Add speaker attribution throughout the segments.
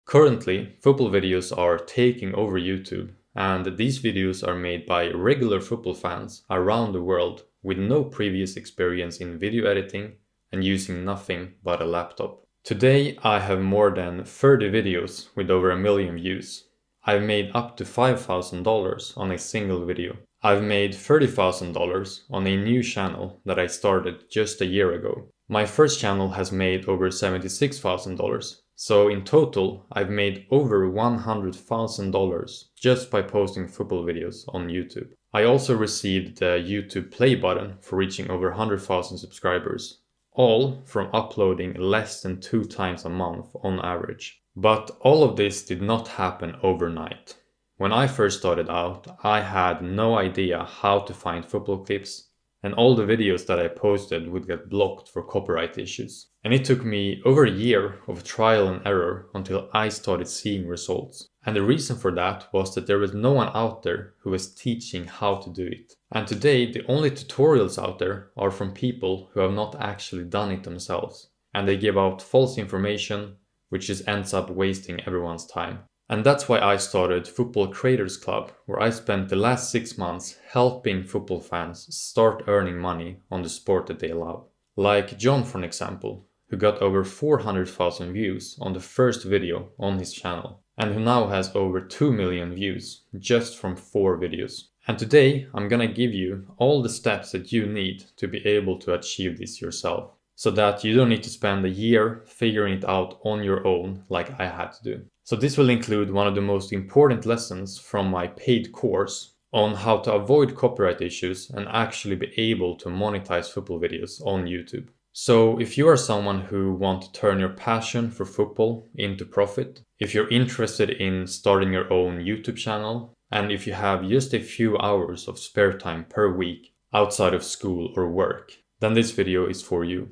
Speaker 1: Currently, football videos are taking over YouTube, and these videos are made by regular football fans around the world with no previous experience in video editing and using nothing but a laptop. Today, I have more than 30 videos with over 1 million views. I've made up to $5,000 on a single video. I've made $30,000 on a new channel that I started just a year ago. My first channel has made over $76,000. So in total, I've made over $100,000 just by posting football videos on YouTube. I also received the YouTube play button for reaching over 100,000 subscribers, all from uploading less than 2 times a month on average. But all of this did not happen overnight. When I first started out, I had no idea how to find football clips, and all the videos that I posted would get blocked for copyright issues. And it took me over a year of trial and error until I started seeing results. And the reason for that was that there was no one out there who was teaching how to do it. And today, the only tutorials out there are from people who have not actually done it themselves. And they give out false information, which just ends up wasting everyone's time. And that's why I started Football Creators Club, where I spent the last 6 months helping football fans start earning money on the sport that they love. Like John, for an example, who got over 400,000 views on the first video on his channel, and who now has over 2 million views just from 4 videos. And today I'm gonna give you all the steps that you need to be able to achieve this yourself, so that you don't need to spend a year figuring it out on your own like I had to do. So this will include one of the most important lessons from my paid course on how to avoid copyright issues and actually be able to monetize football videos on YouTube. So if you are someone who wants to turn your passion for football into profit, if you're interested in starting your own YouTube channel, and if you have just a few hours of spare time per week outside of school or work, then this video is for you.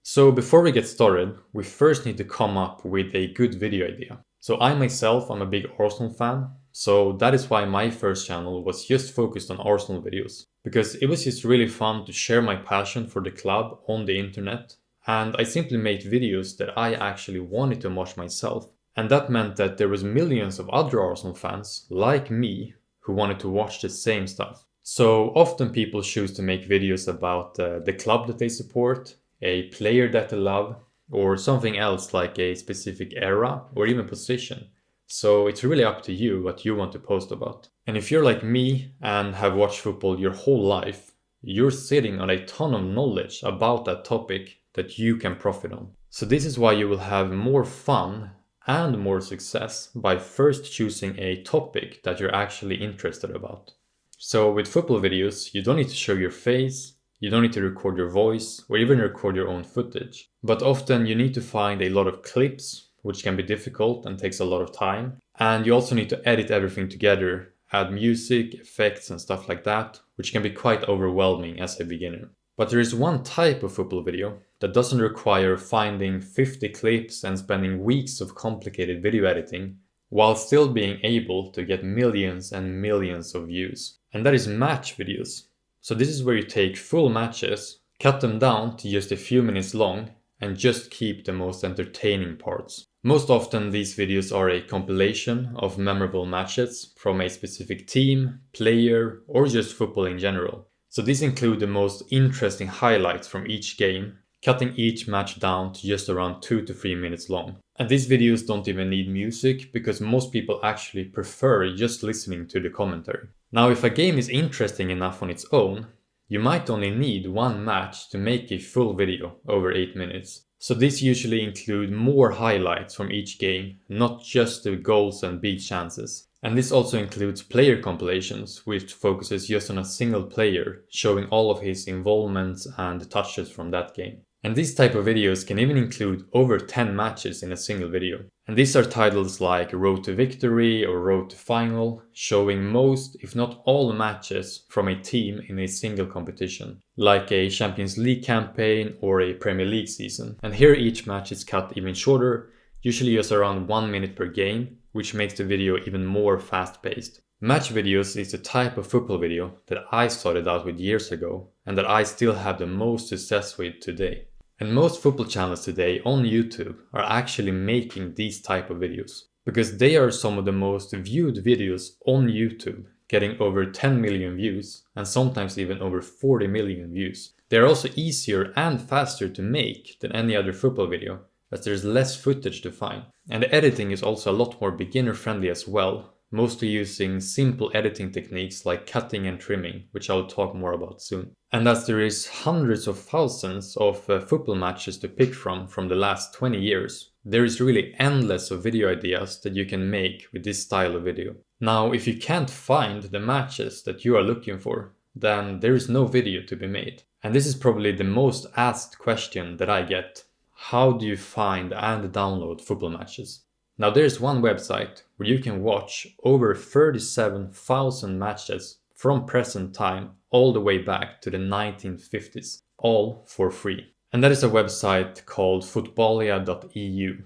Speaker 1: So before we get started, we first need to come up with a good video idea. So I myself am a big Arsenal fan, so that is why my first channel was just focused on Arsenal videos. Because it was just really fun to share my passion for the club on the internet, and I simply made videos that I actually wanted to watch myself. And that meant that there was millions of other Arsenal fans, like me, who wanted to watch the same stuff. So often people choose to make videos about the club that they support, a player that they love, or something else like a specific era or even position. So it's really up to you what you want to post about. And if you're like me and have watched football your whole life, you're sitting on a ton of knowledge about that topic that you can profit on. So this is why you will have more fun and more success by first choosing a topic that you're actually interested about. So with football videos, you don't need to show your face, you don't need to record your voice or even record your own footage. But often you need to find a lot of clips, which can be difficult and takes a lot of time. And you also need to edit everything together, add music, effects and stuff like that, which can be quite overwhelming as a beginner. But there is one type of football video that doesn't require finding 50 clips and spending weeks of complicated video editing, while still being able to get millions and millions of views. And that is match videos. So this is where you take full matches, cut them down to just a few minutes long, and just keep the most entertaining parts. Most often these videos are a compilation of memorable matches from a specific team, player, or just football in general. So these include the most interesting highlights from each game, cutting each match down to just around 2 to 3 minutes long. And these videos don't even need music because most people actually prefer just listening to the commentary. Now, if a game is interesting enough on its own, you might only need one match to make a full video over 8 minutes. So these usually include more highlights from each game, not just the goals and big chances. And this also includes player compilations, which focuses just on a single player, showing all of his involvements and touches from that game. And these type of videos can even include over 10 matches in a single video. And these are titles like Road to Victory or Road to Final, showing most, if not all matches from a team in a single competition, like a Champions League campaign or a Premier League season. And here each match is cut even shorter, usually just around 1 minute per game, which makes the video even more fast-paced. Match videos is the type of football video that I started out with years ago and that I still have the most success with today. And most football channels today on YouTube are actually making these type of videos. because they are some of the most viewed videos on YouTube, getting over 10 million views and sometimes even over 40 million views. They are also easier and faster to make than any other football video, as there's less footage to find. And the editing is also a lot more beginner friendly as well, mostly using simple editing techniques like cutting and trimming, which I'll talk more about soon. And as there is hundreds of thousands of football matches to pick from the last 20 years, there is really endless of video ideas that you can make with this style of video. Now, if you can't find the matches that you are looking for, then there is no video to be made. And this is probably the most asked question that I get. How do you find and download football matches? Now there's one website where you can watch over 37,000 matches from present time all the way back to the 1950s, all for free. And that is a website called footballia.eu.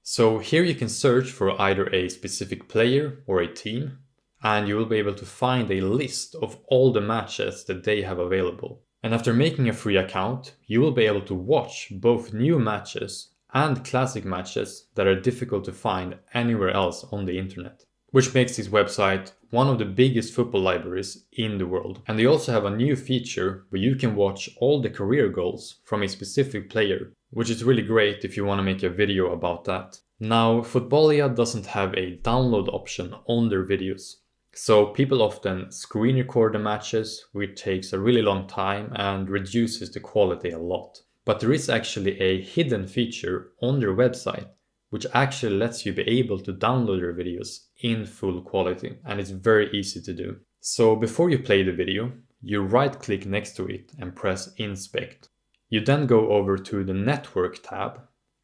Speaker 1: So here you can search for either a specific player or a team, and you will be able to find a list of all the matches that they have available. And after making a free account, you will be able to watch both new matches and classic matches that are difficult to find anywhere else on the internet, which makes this website one of the biggest football libraries in the world. And they also have a new feature where you can watch all the career goals from a specific player, which is really great if you want to make a video about that. Now, Footballia doesn't have a download option on their videos, so people often screen record the matches, which takes a really long time and reduces the quality a lot. But there is actually a hidden feature on their website which actually lets you be able to download your videos in full quality, and it's very easy to do. So before you play the video, you right click next to it and press inspect. You then go over to the network tab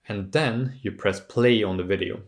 Speaker 1: and then you press play on the video.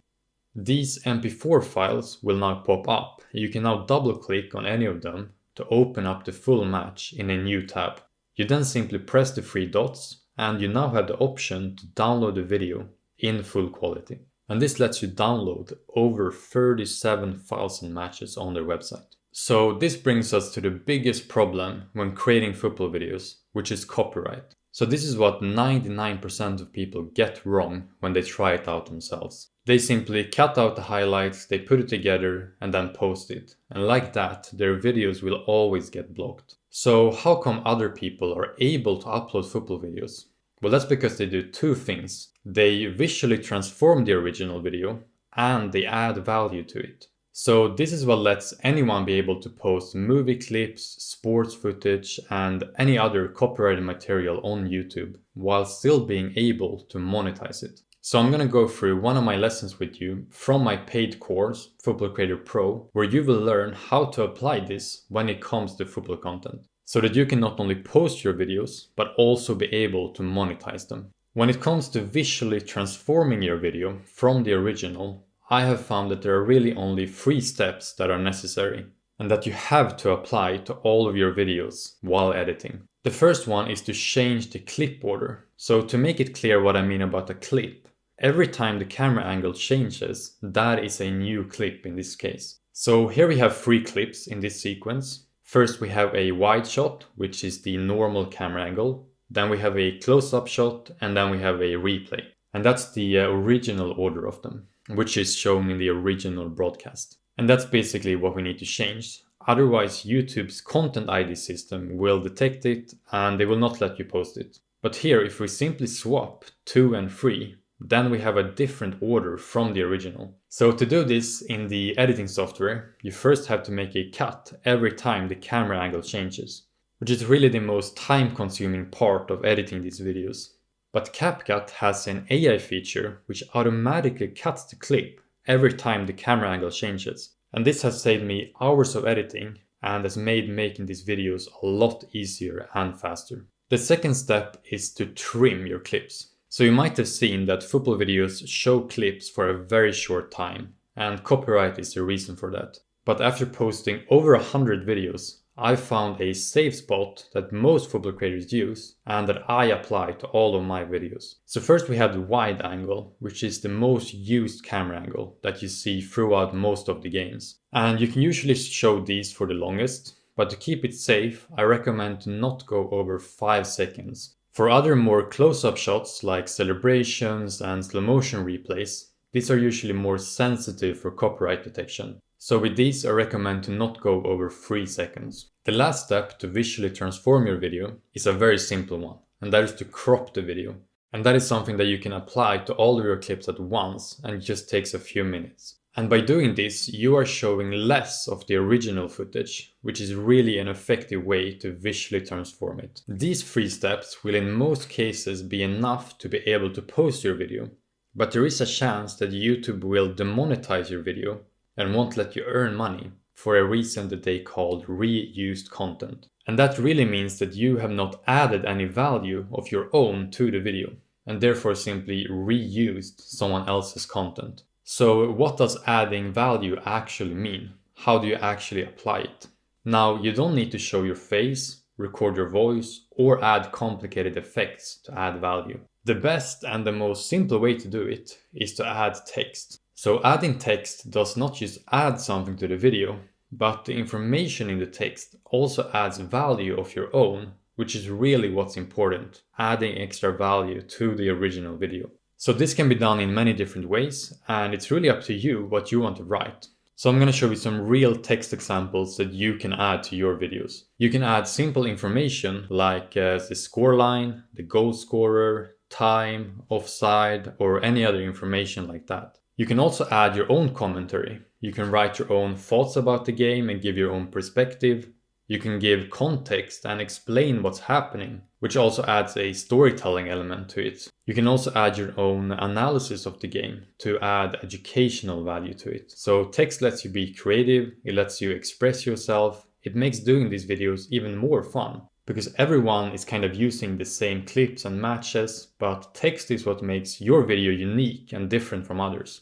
Speaker 1: These MP4 files will now pop up. You can now double click on any of them to open up the full match in a new tab. You then simply press the three dots and you now have the option to download the video in full quality. And this lets you download over 37,000 matches on their website. So this brings us to the biggest problem when creating football videos, which is copyright. So this is what 99% of people get wrong when they try it out themselves. They simply cut out the highlights, they put it together and then post it. And like that, their videos will always get blocked. So how come other people are able to upload football videos? Well, that's because they do two things. They visually transform the original video and they add value to it. So this is what lets anyone be able to post movie clips, sports footage and any other copyrighted material on YouTube while still being able to monetize it. So I'm gonna go through one of my lessons with you from my paid course, Football Creator Pro, where you will learn how to apply this when it comes to football content, so that you can not only post your videos, but also be able to monetize them. When it comes to visually transforming your video from the original, I have found that there are really only 3 steps that are necessary and that you have to apply to all of your videos while editing. The first one is to change the clip order. So to make it clear what I mean about a clip, every time the camera angle changes, that is a new clip in this case. So here we have 3 clips in this sequence. First we have a wide shot, which is the normal camera angle. Then we have a close-up shot and then we have a replay. And that's the original order of them, which is shown in the original broadcast. And that's basically what we need to change. Otherwise, YouTube's content ID system will detect it and they will not let you post it. But here, if we simply swap 2 and 3, then we have a different order from the original. So to do this in the editing software, you first have to make a cut every time the camera angle changes, which is really the most time-consuming part of editing these videos. But CapCut has an AI feature which automatically cuts the clip every time the camera angle changes. And this has saved me hours of editing and has made making these videos a lot easier and faster. The second step is to trim your clips. So you might have seen that football videos show clips for a very short time, and copyright is the reason for that. But after posting over 100 videos, I found a safe spot that most football creators use and that I apply to all of my videos. So first we have the wide angle, which is the most used camera angle that you see throughout most of the games. And you can usually show these for the longest, but to keep it safe, I recommend to not go over 5 seconds. For other more close-up shots like celebrations and slow motion replays, These are usually more sensitive for copyright detection. So with these, I recommend to not go over 3 seconds. The last step to visually transform your video is a very simple one, and that is to crop the video. And that is something that you can apply to all of your clips at once, and it just takes a few minutes. And by doing this, you are showing less of the original footage, which is really an effective way to visually transform it. These 3 steps will in most cases be enough to be able to post your video, but there is a chance that YouTube will demonetize your video and won't let you earn money for a reason that they call reused content. And that really means that you have not added any value of your own to the video, and therefore simply reused someone else's content. So what does adding value actually mean? How do you actually apply it? Now, you don't need to show your face, record your voice, or add complicated effects to add value. The best and the most simple way to do it is to add text. So adding text does not just add something to the video, but the information in the text also adds value of your own, which is really what's important, adding extra value to the original video. So this can be done in many different ways, and it's really up to you what you want to write. So I'm going to show you some real text examples that you can add to your videos. You can add simple information like the scoreline, the goal scorer, time, offside, or any other information like that. You can also add your own commentary. You can write your own thoughts about the game and give your own perspective. You can give context and explain what's happening, which also adds a storytelling element to it. You can also add your own analysis of the game to add educational value to it. So text lets you be creative, it lets you express yourself. It makes doing these videos even more fun because everyone is kind of using the same clips and matches, but text is what makes your video unique and different from others.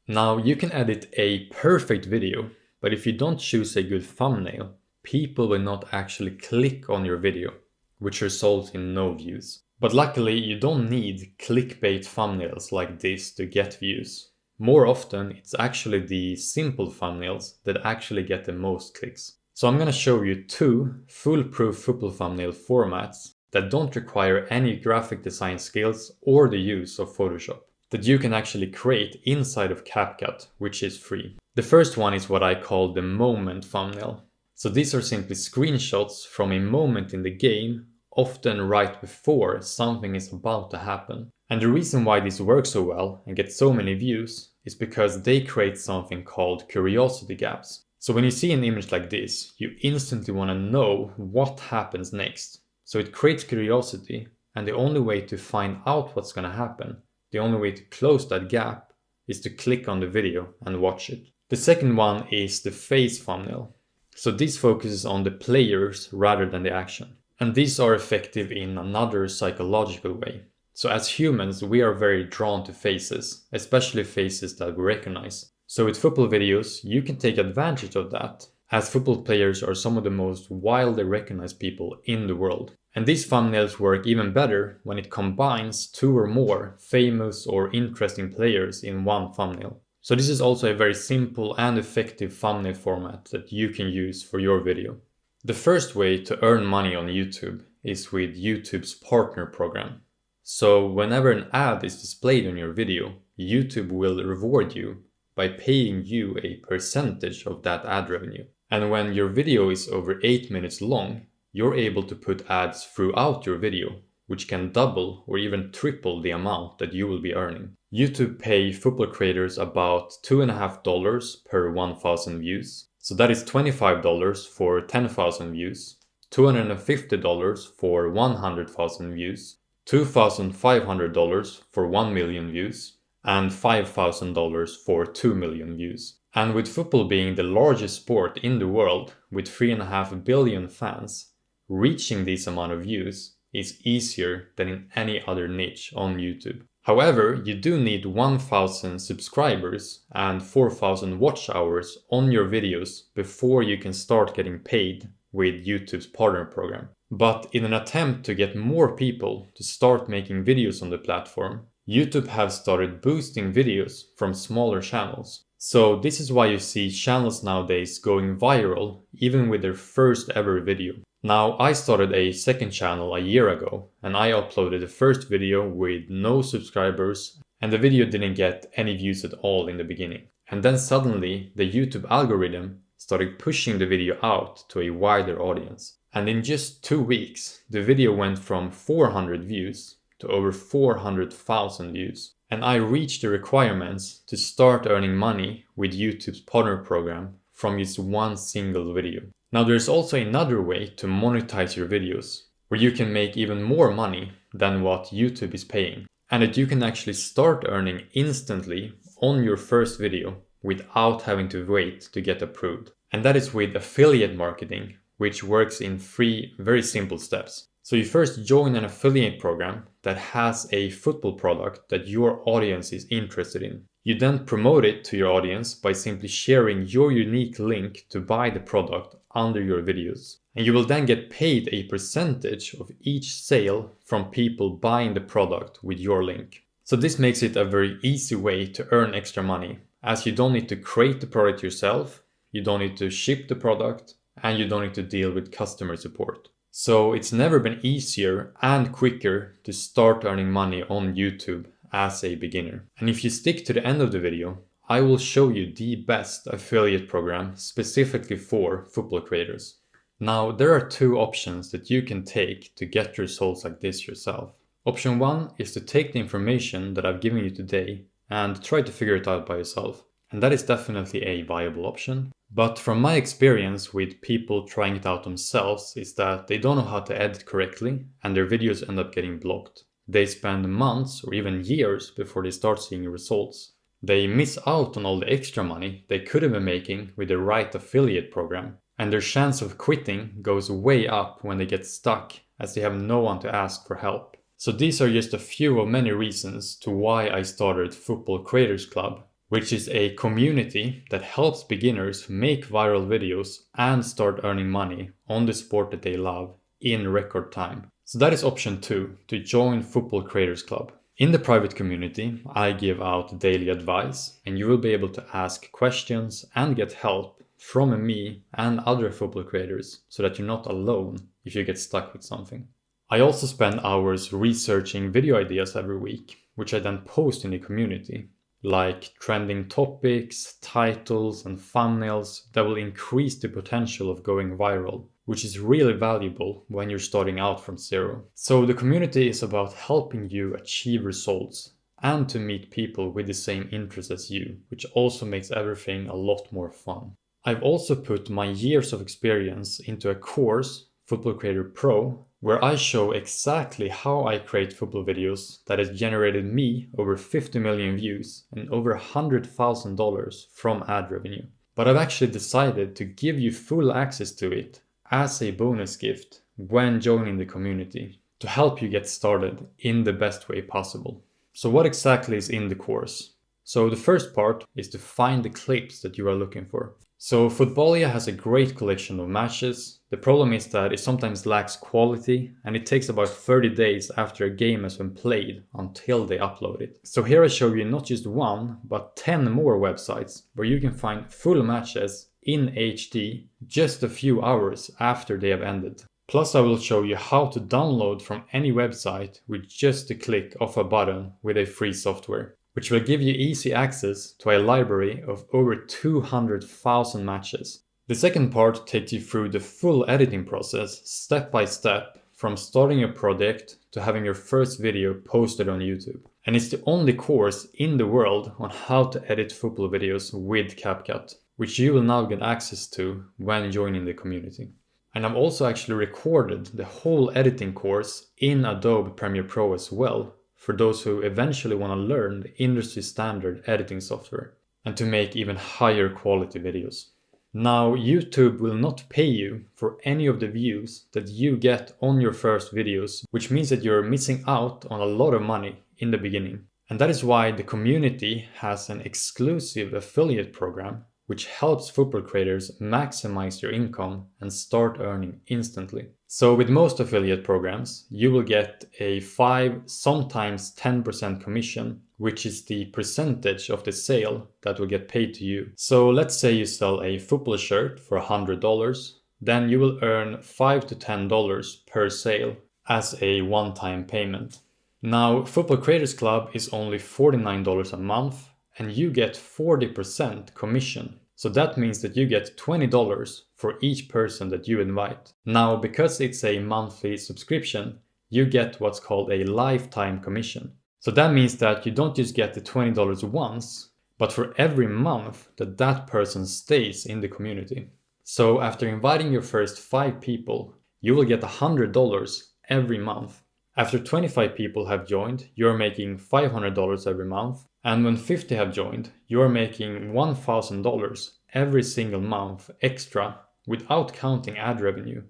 Speaker 1: Now, you can edit a perfect video, but if you don't choose a good thumbnail, people will not actually click on your video, which results in no views. But luckily, you don't need clickbait thumbnails like this to get views. More often, it's actually the simple thumbnails that actually get the most clicks. So I'm gonna show you 2 foolproof football thumbnail formats that don't require any graphic design skills or the use of Photoshop, that you can actually create inside of CapCut, which is free. The first one is what I call the moment thumbnail. So these are simply screenshots from a moment in the game, often right before something is about to happen. And the reason why this works so well and gets so many views is because they create something called curiosity gaps. So when you see an image like this, you instantly want to know what happens next. So it creates curiosity, and the only way to find out what's going to happen, the only way to close that gap, is to click on the video and watch it. The second one is the face thumbnail. So this focuses on the players rather than the action. And these are effective in another psychological way. So as humans, we are very drawn to faces, especially faces that we recognize. So with football videos, you can take advantage of that, as football players are some of the most widely recognized people in the world. And these thumbnails work even better when it combines 2 or more famous or interesting players in one thumbnail. So this is also a very simple and effective thumbnail format that you can use for your video. The first way to earn money on YouTube is with YouTube's partner program. So whenever an ad is displayed on your video, YouTube will reward you by paying you a percentage of that ad revenue. And when your video is over 8 minutes long, you're able to put ads throughout your video, which can double or even triple the amount that you will be earning. YouTube pay football creators about $2.50 per 1,000 views. So that is $25 for 10,000 views, $250 for 100,000 views, $2,500 for 1 million views, and $5,000 for 2 million views. And with football being the largest sport in the world with 3.5 billion fans, reaching this amount of views is easier than in any other niche on YouTube. However, you do need 1,000 subscribers and 4,000 watch hours on your videos before you can start getting paid with YouTube's partner program. But in an attempt to get more people to start making videos on the platform, YouTube have started boosting videos from smaller channels. So this is why you see channels nowadays going viral even with their first ever video. Now, I started a second channel a year ago and I uploaded the first video with no subscribers and the video didn't get any views at all in the beginning. And then suddenly the YouTube algorithm started pushing the video out to a wider audience. And in just 2 weeks, the video went from 400 views to over 400,000 views. And I reached the requirements to start earning money with YouTube's partner program from just one single video. Now there's also another way to monetize your videos, where you can make even more money than what YouTube is paying, and that you can actually start earning instantly on your first video without having to wait to get approved. And that is with affiliate marketing, which works in 3 very simple steps. So you first join an affiliate program that has a football product that your audience is interested in. You then promote it to your audience by simply sharing your unique link to buy the product under your videos. And you will then get paid a percentage of each sale from people buying the product with your link. So this makes it a very easy way to earn extra money, as you don't need to create the product yourself, you don't need to ship the product, and you don't need to deal with customer support. So it's never been easier and quicker to start earning money on YouTube as a beginner. And if you stick to the end of the video, I will show you the best affiliate program specifically for football creators. Now, there are 2 options that you can take to get results like this yourself. Option 1 is to take the information that I've given you today and try to figure it out by yourself. And that is definitely a viable option. But from my experience with people trying it out themselves is that they don't know how to edit correctly and their videos end up getting blocked. They spend months or even years before they start seeing results. They miss out on all the extra money they could have been making with the right affiliate program, and their chance of quitting goes way up when they get stuck as they have no one to ask for help. So these are just a few of many reasons to why I started Football Creators Club, which is a community that helps beginners make viral videos and start earning money on the sport that they love in record time. So that is option 2, to join Football Creators Club. In the private community, I give out daily advice, and you will be able to ask questions and get help from me and other football creators so that you're not alone if you get stuck with something. I also spend hours researching video ideas every week, which I then post in the community, like trending topics, titles, and thumbnails that will increase the potential of going viral, which is really valuable when you're starting out from zero. So the community is about helping you achieve results and to meet people with the same interests as you, which also makes everything a lot more fun. I've also put my years of experience into a course, Football Creator Pro, where I show exactly how I create football videos that has generated me over 50 million views and over $100,000 from ad revenue. But I've actually decided to give you full access to it as a bonus gift when joining the community to help you get started in the best way possible. So what exactly is in the course? So the first part is to find the clips that you are looking for. So Footballia has a great collection of matches. The problem is that it sometimes lacks quality and it takes about 30 days after a game has been played until they upload it. So here I show you not just 1, but 10 more websites where you can find full matches in HD just a few hours after they have ended. Plus I will show you how to download from any website with just a click of a button with a free software, which will give you easy access to a library of over 200,000 matches. The second part takes you through the full editing process step by step, from starting your project to having your first video posted on YouTube. And it's the only course in the world on how to edit football videos with CapCut, which you will now get access to when joining the community. And I've also actually recorded the whole editing course in Adobe Premiere Pro as well, for those who eventually want to learn the industry standard editing software and to make even higher quality videos. Now, YouTube will not pay you for any of the views that you get on your first videos, which means that you're missing out on a lot of money in the beginning. And that is why the community has an exclusive affiliate program which helps football creators maximize their income and start earning instantly. So with most affiliate programs, you will get a 5, sometimes 10% commission, which is the percentage of the sale that will get paid to you. So let's say you sell a football shirt for $100, then you will earn $5 to $10 per sale as a one-time payment. Now, Football Creators Club is only $49 a month and you get 40% commission. So that means that you get $20 for each person that you invite. Now, because it's a monthly subscription, you get what's called a lifetime commission. So that means that you don't just get the $20 once, but for every month that that person stays in the community. So after inviting your first 5 people, you will get $100 every month. After 25 people have joined, you're making $500 every month. And when 50 have joined, you're making $1,000 every single month extra without counting ad revenue,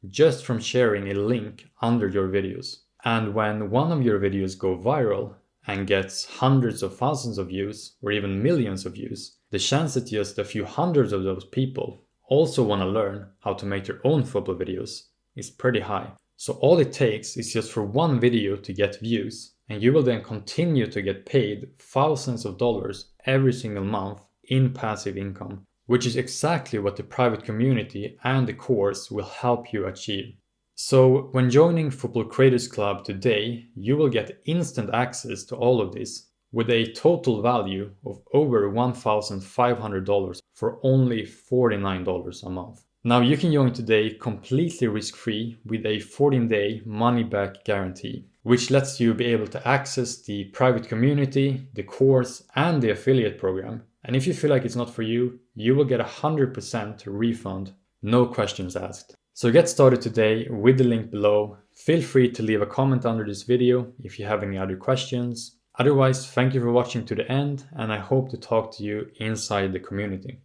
Speaker 1: just from sharing a link under your videos. And when one of your videos go viral and gets hundreds of thousands of views or even millions of views, the chance that just a few hundreds of those people also want to learn how to make their own football videos is pretty high. So all it takes is just for one video to get views, and you will then continue to get paid thousands of dollars every single month in passive income, which is exactly what the private community and the course will help you achieve. So when joining Football Creators Club today, you will get instant access to all of this with a total value of over $1,500 for only $49 a month. Now you can join today completely risk-free with a 14-day money-back guarantee, which lets you be able to access the private community, the course, and the affiliate program. And if you feel like it's not for you, you will get 100% refund, no questions asked. So get started today with the link below. Feel free to leave a comment under this video if you have any other questions. Otherwise, thank you for watching to the end, and I hope to talk to you inside the community.